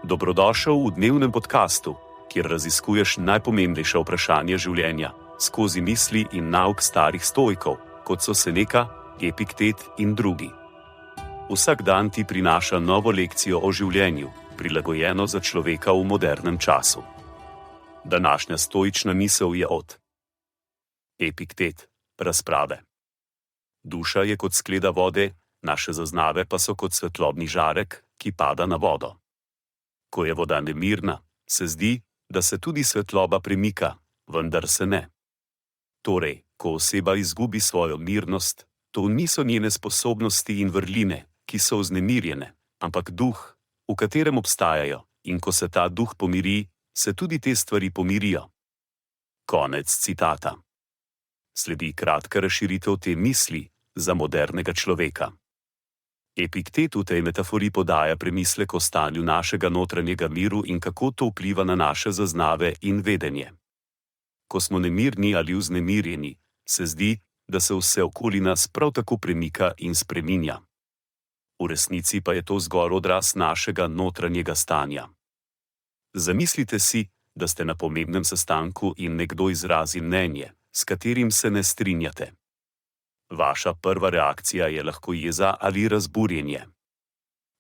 Dobrodošel v dnevnem podkastu, kjer raziskuješ najpomembnejša vprašanja življenja skozi misli in nauk starih stoikov, kot so Seneca, Epiktet in drugi. Vsak dan ti prinaša novo lekcijo o življenju, prilagojeno za človeka v modernem času. Današnja stoična misel je od Epiktet, razprave. Duša je kot skleda vode, naše zaznave pa so kot svetlobni žarek, ki pada na vodo. Ko je voda nemirna, se zdi, da se tudi svetloba premika, vendar se ne. Torej, ko oseba izgubi svojo mirnost, to niso njene sposobnosti in vrline, ki so vznemirjene, ampak duh, v katerem obstajajo, in ko se ta duh pomiri, se tudi te stvari pomirijo. Konec citata. Sledi kratka razširitev te misli za modernega človeka. Epiktet v tej metafori podaja premislek o stanju našega notranjega miru in kako to vpliva na naše zaznave in vedenje. Ko smo nemirni ali vznemirjeni, se zdi, da se vse okoli nas prav tako premika in spreminja. V resnici pa je to zgolj odraz našega notranjega stanja. Zamislite si, da ste na pomembnem sestanku in nekdo izrazi mnenje, s katerim se ne strinjate. Vaša prva reakcija je lahko jeza ali razburjenje.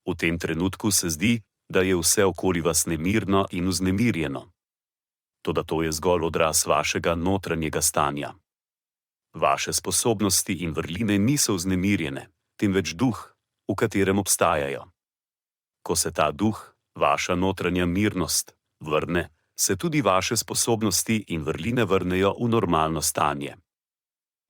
V tem trenutku se zdi, da je vse okoli vas nemirno in vznemirjeno. Toda to je zgolj odraz vašega notranjega stanja. Vaše sposobnosti in vrline niso vznemirjene, temveč duh, v katerem obstajajo. Ko se ta duh, vaša notranja mirnost, vrne, se tudi vaše sposobnosti in vrline vrnejo v normalno stanje.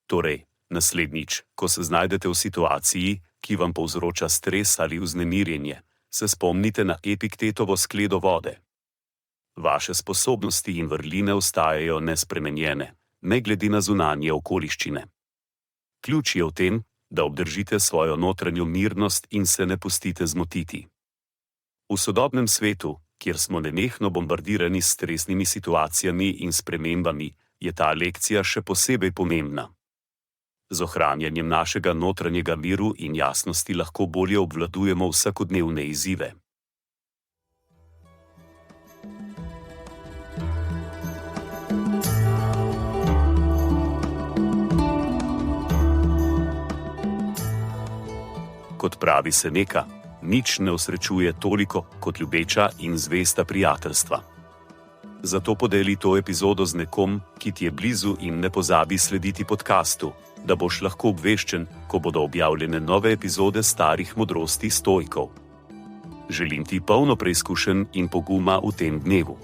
Torej, naslednjič, ko se znajdete v situaciji, ki vam povzroča stres ali vznemirjenje, se spomnite na Epiktetovo skledo vode. Vaše sposobnosti in vrline ostajajo nespremenjene, ne glede na zunanje okoliščine. Ključ je v tem, da obdržite svojo notranjo mirnost in se ne pustite zmotiti. V sodobnem svetu, kjer smo nenehno bombardirani s stresnimi situacijami in spremembami, je ta lekcija še posebej pomembna. Z ohranjanjem našega notranjega miru in jasnosti lahko bolje obvladujemo vsakodnevne izzive. Kot pravi Seneca, nič ne osrečuje toliko kot ljubeča in zvesta prijateljstva. Zato podeli to epizodo z nekom, ki ti je blizu in ne pozabi slediti podkastu, da boš lahko obveščen, ko bodo objavljene nove epizode starih modrosti stoikov. Želim ti polno preizkušenj in poguma v tem dnevu.